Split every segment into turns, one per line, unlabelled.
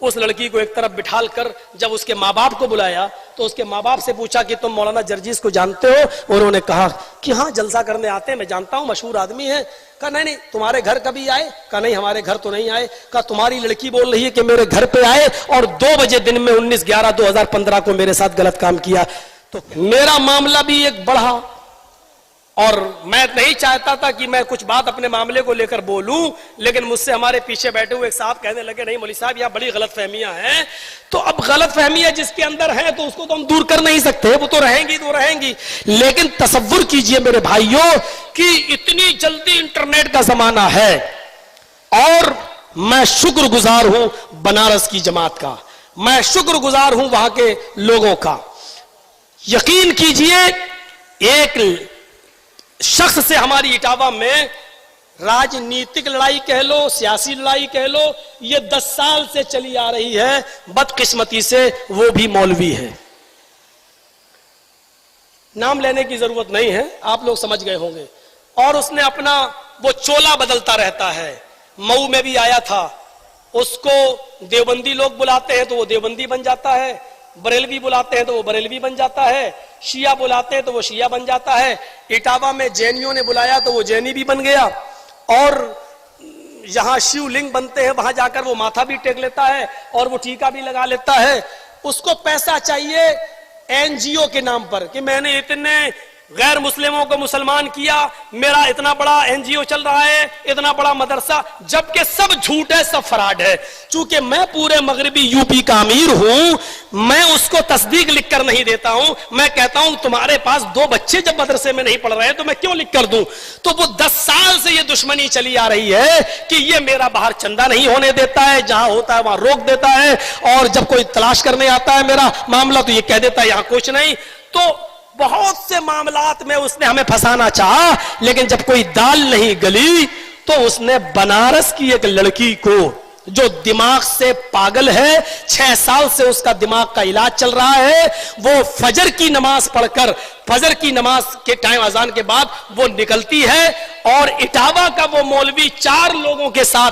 उस लड़की को एक तरफ बिठाल कर जब उसके माँ बाप को बुलाया तो उसके माँ बाप से पूछा कि तुम मौलाना जर्जीस को जानते हो? उन्होंने कहा कि हाँ, जलसा करने आते हैं, मैं जानता हूँ, मशहूर आदमी है। कहा नहीं, तुम्हारे घर कभी आए? कहा नहीं, हमारे घर तो नहीं आए। कहा तुम्हारी लड़की बोल रही है कि मेरे घर पे आए और 2 बजे दिन में 19/11/2015 को मेरे साथ गलत काम किया। तो मेरा मामला भी एक बढ़ा और मैं नहीं चाहता था कि मैं कुछ बात अपने मामले को लेकर बोलूं, लेकिन मुझसे हमारे पीछे बैठे हुए एक साहब कहने लगे, नहीं मौलवी साहब, यहाँ बड़ी गलत फहमियां हैं। तो अब गलत फहमियां जिसके अंदर है तो उसको तो हम दूर कर नहीं सकते, वो तो रहेंगी तो रहेंगी। लेकिन तसव्वुर कीजिए मेरे भाइयों कि इतनी जल्दी इंटरनेट का जमाना है और मैं शुक्रगुजार हूं बनारस की जमात का, मैं शुक्रगुजार हूं वहां के लोगों का। यकीन कीजिए, एक शख्स से हमारी इटावा में राजनीतिक लड़ाई कह लो, सियासी लड़ाई कह लो, ये 10 साल से चली आ रही है। बदकिस्मती से वो भी मौलवी है। नाम लेने की जरूरत नहीं है, आप लोग समझ गए होंगे। और उसने अपना वो चोला बदलता रहता है। मऊ में भी आया था, उसको देवबंदी लोग बुलाते हैं तो वो देवबंदी बन जाता है, बरेलवी बुलाते हैं तो वो बरेलवी बन जाता है, शिया बुलाते हैं तो वो शिया बन जाता है। इटावा में जैनियों ने बुलाया तो वो जैनी भी बन गया। और यहां शिवलिंग बनते हैं वहां जाकर वो माथा भी टेक लेता है और वो टीका भी लगा लेता है। उसको पैसा चाहिए एनजीओ के नाम पर कि मैंने इतने गैर मुस्लिमों को मुसलमान किया, मेरा इतना बड़ा एनजीओ चल रहा है, इतना बड़ा मदरसा, जबकि सब झूठ है, सब फराड है। चूंकि मैं पूरे मगरबी यूपी का अमीर हूं, मैं उसको तस्दीक लिख कर नहीं देता हूं। मैं कहता हूं तुम्हारे पास 2 बच्चे जब मदरसे में नहीं पढ़ रहे तो मैं क्यों लिख कर दूं? तो वो 10 साल से ये दुश्मनी चली आ रही है कि ये मेरा बाहर चंदा नहीं होने देता है, जहां होता है वहां रोक देता है, और जब कोई तलाश करने आता है मेरा मामला तो ये कह देता है यहां कुछ नहीं। तो बहुत से मामलात में उसने हमें फंसाना चाहा, लेकिन जब कोई दाल नहीं गली तो उसने बनारस की एक लड़की को जो दिमाग से पागल है, 6 साल से उसका दिमाग का इलाज चल रहा है, वो फजर की नमाज पढ़कर, फजर की नमाज के टाइम अजान के बाद वो निकलती है और इटावा का वो मौलवी 4 लोगों के साथ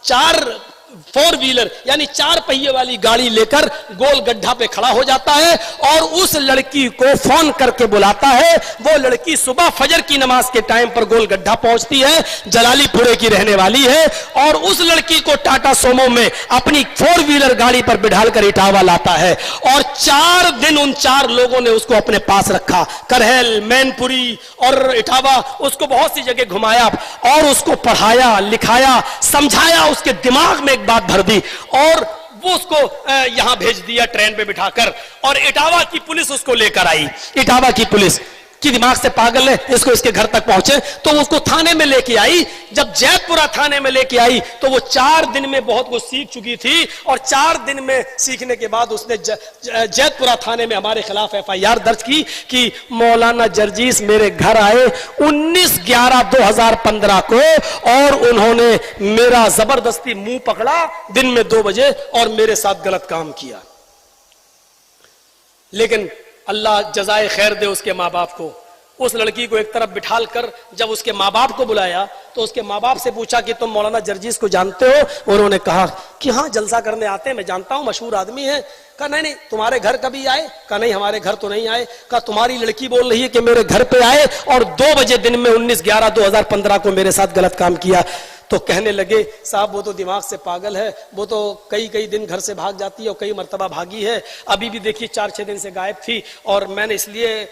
4 4 व्हीलर यानी 4 पहिए वाली गाड़ी लेकर गोल गड्ढा पे खड़ा हो जाता है और उस लड़की को फोन करके बुलाता है। वो लड़की सुबह फजर की नमाज के टाइम पर गोल गड्ढा पहुंचती है, जलालीपुरे की रहने वाली है, और उस लड़की को टाटा सोमो में अपनी 4 व्हीलर गाड़ी पर बिठाल कर इटावा लाता है। और 4 दिन उन 4 लोगों ने उसको अपने पास रखा, करहल, मैनपुरी और इटावा, उसको बहुत सी जगह घुमाया और उसको पढ़ाया, लिखाया, समझाया, उसके दिमाग में बात भर दी और वो उसको यहां भेज दिया ट्रेन पे बिठाकर। और इटावा की पुलिस उसको लेकर आई। इटावा की पुलिस की दिमाग से पागल है, इसको इसके घर तक पहुंचे तो उसको थाने में लेके आई। जब जैतपुरा थाने में लेके आई तो वो 4 दिन में बहुत कुछ सीख चुकी थी और 4 दिन में सीखने के बाद उसने जैतपुरा थाने में हमारे खिलाफ FIR दर्ज की कि मौलाना जर्जीस मेरे घर आए 19/11/2015 को और उन्होंने मेरा जबरदस्ती मुंह पकड़ा दिन में 2 बजे और मेरे साथ गलत काम किया। लेकिन अल्लाह जजाए खैर दे उसके माँ बाप को। उस लड़की को एक तरफ बिठाल कर जब उसके माँ बाप को बुलाया तो उसके माँ बाप से पूछा कि तुम मौलाना जर्जीस को जानते हो? उन्होंने कहा कि हाँ, जलसा करने आते हैं, मैं जानता हूँ, मशहूर आदमी है। कहा नहीं, तुम्हारे घर कभी आए? कहा नहीं, हमारे घर तो नहीं आए। कहा तुम्हारी लड़की बोल रही है कि मेरे घर पे आए और 2 बजे दिन में 19/11/2015 को मेरे साथ गलत काम किया। तो कहने लगे साहब वो तो दिमाग से पागल है, वो तो कई दिन घर से भाग जाती है और कई मर्तबा भागी है, अभी भी देखिए 4-6 दिन से गायब थी और मैंने इसलिए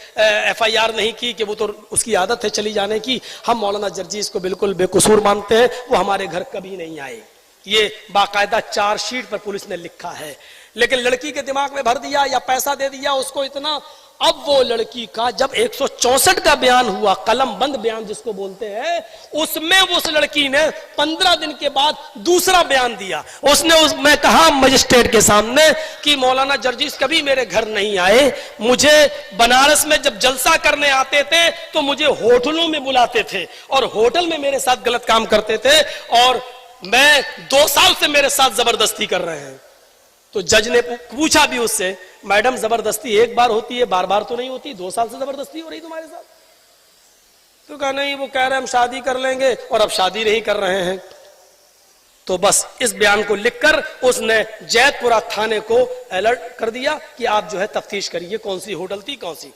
FIR नहीं की कि वो तो उसकी आदत है चली जाने की। हम मौलाना जर्जीस को बिल्कुल बेकसूर मानते हैं, वो हमारे घर कभी नहीं आए। ये बाकायदा चार्जशीट पर पुलिस ने लिखा है। लेकिन लड़की के दिमाग में भर दिया या पैसा दे दिया उसको इतना। अब वो लड़की का जब 164 का बयान हुआ, कलम बंद बयान जिसको बोलते हैं, उसमें उस लड़की ने 15 दिन के बाद दूसरा बयान दिया। उसने कहा मजिस्ट्रेट के सामने कि मौलाना जर्जीस कभी मेरे घर नहीं आए, मुझे बनारस में जब जलसा करने आते थे तो मुझे होटलों में बुलाते थे और होटल में मेरे साथ गलत काम करते थे और मैं 2 साल से मेरे साथ जबरदस्ती कर रहे हैं। तो जज ने पूछा भी उससे, मैडम जबरदस्ती एक बार होती है, बार बार तो नहीं होती, 2 साल से जबरदस्ती हो रही तुम्हारे साथ? तो कहा नहीं, वो कह रहे हम शादी कर लेंगे और अब शादी नहीं कर रहे हैं। तो बस इस बयान को लिखकर उसने जैतपुरा थाने को अलर्ट कर दिया कि आप जो है तफ्तीश करिए कौन सी होटल थी कौन सी।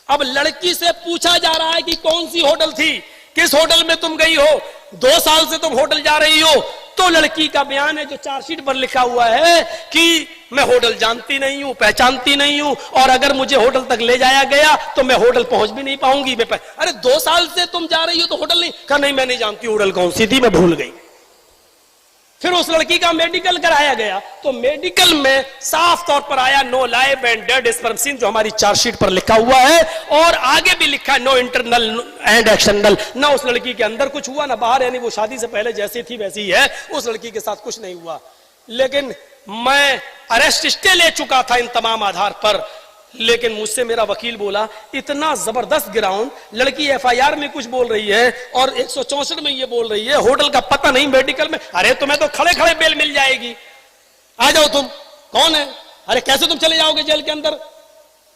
अब लड़की से पूछा जा रहा है कि कौन सी होटल थी, किस होटल में तुम गई हो, 2 साल से तुम होटल जा रही हो। तो लड़की का बयान है जो चार्जशीट पर लिखा हुआ है कि मैं होटल जानती नहीं हूं, पहचानती नहीं हूं, और अगर मुझे होटल तक ले जाया गया तो मैं होटल पहुंच भी नहीं पाऊंगी। अरे 2 साल से तुम जा रही हो तो होटल नहीं, कहा नहीं मैं नहीं जानती होटल कौन सी थी, मैं भूल गई। फिर उस लड़की का मेडिकल कराया गया तो मेडिकल में साफ तौर पर आया no live and dead sperm seen, जो हमारी चार्जशीट पर लिखा हुआ है, और आगे भी लिखा है नो इंटरनल एंड एक्सटर्नल। ना उस लड़की के अंदर कुछ हुआ ना बाहर, यानी वो शादी से पहले जैसी थी वैसी ही है, उस लड़की के साथ कुछ नहीं हुआ। लेकिन मैं अरेस्ट स्टे ले चुका था इन तमाम आधार पर, लेकिन मुझसे मेरा वकील बोला इतना जबरदस्त ग्राउंड, लड़की एफआईआर में कुछ बोल रही है और 164 में ये बोल रही है, होटल का पता नहीं, मेडिकल में, अरे तुम्हें तो खड़े खड़े बेल मिल जाएगी, आ जाओ तुम, कौन है, अरे कैसे तुम चले जाओगे जेल के अंदर।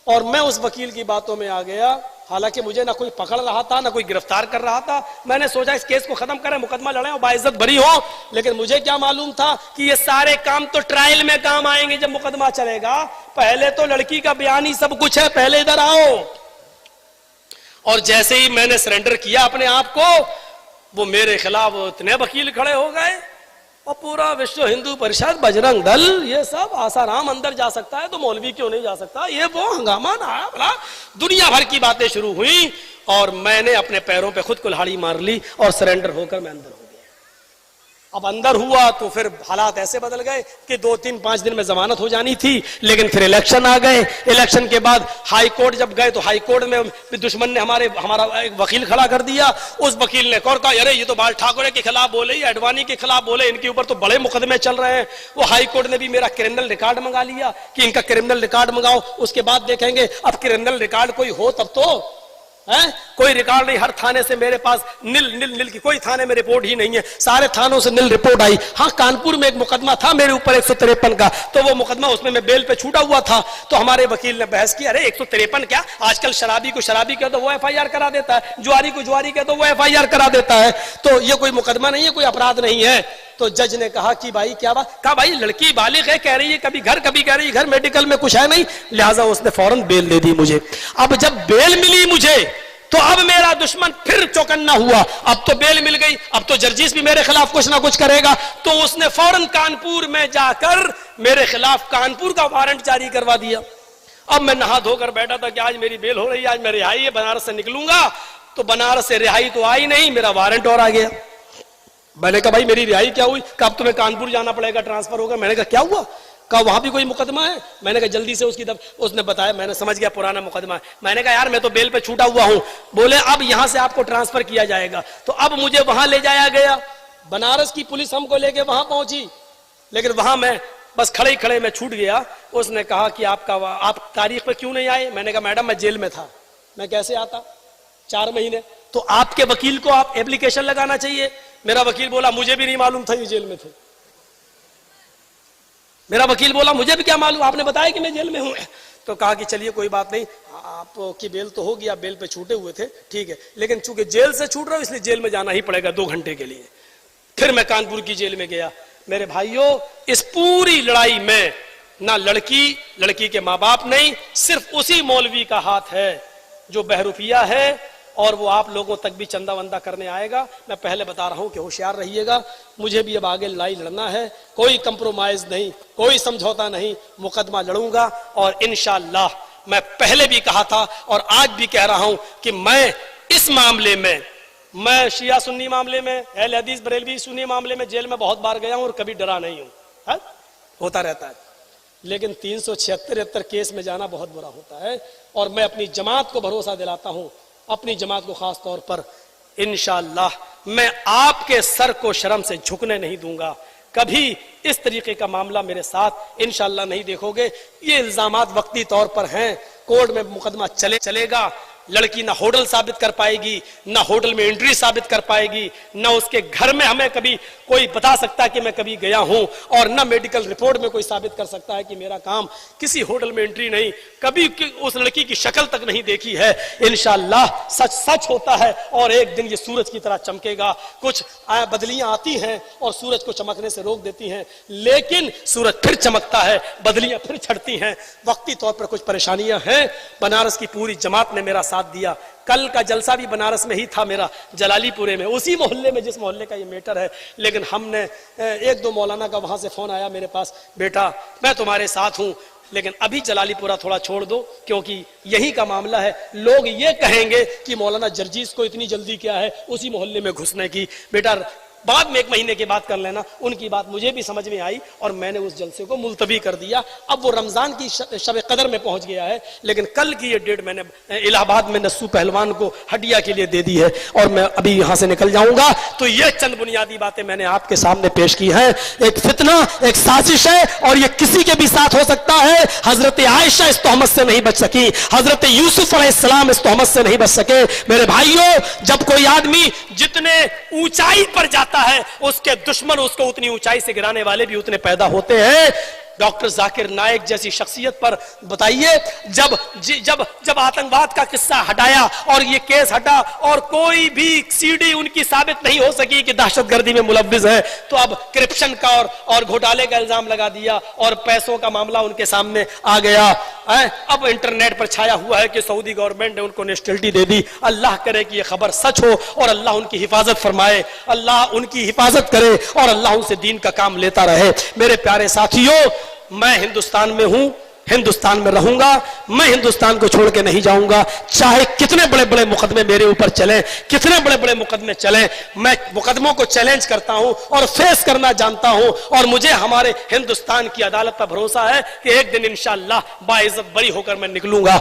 और मैं उस वकील की बातों में आ गया, हालांकि मुझे ना कोई पकड़ रहा था ना कोई गिरफ्तार कर रहा था। मैंने सोचा इस केस को खत्म करें, मुकदमा लड़ें और बाइज्जत बरी हो। लेकिन मुझे क्या मालूम था कि ये सारे काम तो ट्रायल में काम आएंगे जब मुकदमा चलेगा। पहले तो लड़की का बयान ही सब कुछ है, पहले इधर आओ। और जैसे ही मैंने सरेंडर किया अपने आप को, वो मेरे खिलाफ इतने वकील खड़े हो गए, और पूरा विश्व हिंदू परिषद, बजरंग दल, ये सब, आसाराम अंदर जा सकता है तो मौलवी क्यों नहीं जा सकता, ये वो हंगामा ना भला, दुनिया भर की बातें शुरू हुई। और मैंने अपने पैरों पे खुद कुल्हाड़ी मार ली और सरेंडर होकर मैं अंदर हो गया। अब अंदर हुआ तो फिर हालात ऐसे बदल गए कि 2-3-5 दिन में जमानत हो जानी थी, लेकिन फिर इलेक्शन आ गए। इलेक्शन के बाद हाई कोर्ट जब गए तो हाई कोर्ट में दुश्मन ने हमारा एक वकील खड़ा कर दिया। उस वकील ने कहा अरे ये तो बाल ठाकरे के खिलाफ बोले, अडवाणी के खिलाफ बोले, इनके ऊपर तो बड़े मुकदमे चल रहे हैं। वो हाई कोर्ट ने भी मेरा क्रिमिनल रिकॉर्ड मंगा लिया कि इनका क्रिमिनल रिकॉर्ड मंगाओ, उसके बाद देखेंगे। अब क्रिमिनल रिकॉर्ड कोई हो तब तो है, कोई रिकॉर्ड नहीं। हर थाने से मेरे पास नील की, कोई थाने में रिपोर्ट ही नहीं है, सारे थानों से नील रिपोर्ट आई। हाँ, कानपुर में एक मुकदमा था मेरे ऊपर 153 का, तो वो मुकदमा उसमें मैं बेल पे छूटा हुआ था। तो हमारे वकील ने बहस की, अरे 153 क्या, आजकल शराबी को शराबी कह दो वो एफआईआर करा देता है, जुआरी को जुआरी कह दो वो एफआईआर करा देता है, तो ये कोई मुकदमा नहीं है, कोई अपराध नहीं है। तो जज ने कहा कि भाई क्या बात, कहा भाई लड़की बालिग है, कह रही है कभी घर कभी कह रही है घर, मेडिकल में कुछ है नहीं, लिहाजा उसने फौरन बेल दे दी मुझे। अब जब बेल मिली मुझे तो अब मेरा दुश्मन फिर चौकन्ना हुआ, अब तो बेल मिल गई, अब तो जर्जिस भी मेरे खिलाफ कुछ ना कुछ करेगा। तो उसने फौरन कानपुर में जाकर मेरे खिलाफ कानपुर का वारंट जारी करवा दिया। अब मैं नहा धोकर बैठा था कि आज मेरी बेल हो रही है, आज मैं रिहाई है, बनारस से निकलूंगा। तो बनारस से रिहाई तो आई नहीं, मेरा वारंट और आ गया। मैंने कहा भाई मेरी रिहाई क्या हुई, कहा अब तुम्हें कानपुर जाना पड़ेगा, ट्रांसफर होगा। मैंने कहा क्या हुआ, कहा वहां भी कोई मुकदमा है। मैंने कहा जल्दी से उसने बताया, मैंने समझ गया पुराना मुकदमा है। मैंने कहा यार मैं तो बेल पे छूटा हुआ हूं। बोले अब यहां से आपको ट्रांसफर किया जाएगा। तो अब मुझे वहां ले जाया गया, बनारस की पुलिस हमको लेके वहां पहुंची, लेकिन वहां मैं बस खड़े खड़े में छूट गया। उसने कहा कि आप तारीख पे क्यों नहीं आए। मैंने कहा मैडम मैं जेल में था, मैं कैसे आता, 4 महीने। तो आपके वकील को आप एप्लीकेशन लगाना चाहिए। मेरा वकील बोला मुझे भी नहीं मालूम था ये जेल में थे। मेरा वकील बोला मुझे भी क्या मालूम, आपने बताया कि मैं जेल में हूं। तो कहा कि चलिए कोई बात नहीं, आपकी बेल तो होगी, आप बेल पे छूटे हुए थे, ठीक है, लेकिन चूंकि जेल से छूट रहे हो इसलिए जेल में जाना ही पड़ेगा 2 घंटे के लिए। फिर मैं कानपुर की जेल में गया। मेरे भाइयों, इस पूरी लड़ाई में ना लड़की के माँ बाप नहीं, सिर्फ उसी मौलवी का हाथ है जो बहरूपिया है, और वो आप लोगों तक भी चंदा वंदा करने आएगा। मैं पहले बता रहा हूं कि होशियार रहिएगा, मुझे भी अब आगे लड़ाई लड़ना है, कोई कंप्रोमाइज नहीं, कोई समझौता नहीं, मुकदमा लड़ूंगा। और इंशाअल्लाह मैं पहले भी कहा था और आज भी कह रहा हूं कि मैं इस मामले में, मैं शिया सुन्नी मामले में, अहले हदीस बरेलवी सुन्नी मामले में जेल में बहुत बार गया हूं और कभी डरा नहीं हूं, होता रहता है। लेकिन 376 केस में जाना बहुत बुरा होता है। और मैं अपनी जमात को भरोसा दिलाता हूं, अपनी जमात को खास तौर पर, इंशाअल्लाह मैं आपके सर को शर्म से झुकने नहीं दूंगा। कभी इस तरीके का मामला मेरे साथ इंशाअल्लाह नहीं देखोगे। ये इल्जामात वक्ती तौर पर हैं, कोर्ट में मुकदमा चलेगा, लड़की ना होटल साबित कर पाएगी, ना होटल में एंट्री साबित कर पाएगी, ना उसके घर में हमें कभी कोई बता सकता है कि मैं कभी गया हूं, और ना मेडिकल रिपोर्ट में कोई साबित कर सकता है कि मेरा काम किसी होटल में एंट्री नहीं, कभी उस लड़की की शक्ल तक नहीं देखी है। इंशाअल्लाह सच सच होता है और एक दिन ये सूरज की तरह चमकेगा। कुछ बदलियां आती हैं और सूरज को चमकने से रोक देती हैं, लेकिन सूरज फिर चमकता है, बदलियां फिर छटती हैं। वक्ती तौर पर कुछ परेशानियां हैं। बनारस की पूरी जमात ने मेरा साथ दिया। कल का जलसा भी बनारस में ही था मेरा, जलालीपुरे में, उसी मोहल्ले में जिस मोहल्ले का ये मैटर है। लेकिन हमने एक दो मौलाना का वहां से फोन आया मेरे पास, बेटा मैं तुम्हारे साथ हूं, लेकिन अभी जलालीपुरा थोड़ा छोड़ दो क्योंकि यही का मामला है। लोग ये कहेंगे कि मौलाना जर्जीस को इतनी जल्दी क्या है उसी मोहल्ले में घुसने की। बेटा बाद में 1 महीने के बाद कर लेना। उनकी बात मुझे भी समझ में आई और मैंने उस जलसे को मुलतवी कर दिया। अब वो रमजान की शब कदर में पहुंच गया है, लेकिन कल की ये डेट मैंने इलाहाबाद में नस्सू पहलवान को हड्डिया के लिए दे दी है और मैं अभी यहां से निकल जाऊंगा। तो ये चंद बुनियादी बातें मैंने आपके सामने पेश की हैं। एक फितना, एक साजिश है और ये किसी के भी साथ हो सकता है। हजरत आयशा इस तोहमत से नहीं बच सकी, हजरत यूसुफ अलैहिस्सलाम इस तोहमत से नहीं बच सके। मेरे भाइयों, जब कोई आदमी जितने ऊंचाई पर जाता है उसके दुश्मन उसको उतनी ऊंचाई से गिराने वाले भी उतने पैदा होते हैं। डॉक्टर जाकिर नाइक जैसी शख्सियत पर बताइए, जब जब जब आतंकवाद का किस्सा हटाया और ये केस हटा और कोई भी सीडी उनकी साबित नहीं हो सकी कि दहशतगर्दी में मुलव्विस है, तो अब करप्शन का और घोटाले का इल्जाम लगा दिया और पैसों का मामला उनके सामने आ गया है। अब इंटरनेट पर छाया हुआ है कि सऊदी गवर्नमेंट ने उनको नेशनलिटी दे दी। अल्लाह करे कि यह खबर सच हो और अल्लाह उनकी हिफाजत फरमाए, अल्लाह उनकी हिफाजत करे और अल्लाह उनसे दीन का काम लेता रहे। मेरे प्यारे साथियों, मैं हिंदुस्तान में हूं, हिंदुस्तान में रहूंगा, मैं हिंदुस्तान को छोड़ के नहीं जाऊंगा। चाहे कितने बड़े बड़े मुकदमे मेरे ऊपर चले, कितने बड़े बड़े मुकदमे चले, मैं मुकदमों को चैलेंज करता हूं और फेस करना जानता हूं। और मुझे हमारे हिंदुस्तान की अदालत पर भरोसा है कि एक दिन इंशाअल्लाह बाइज्जत बरी होकर मैं निकलूंगा।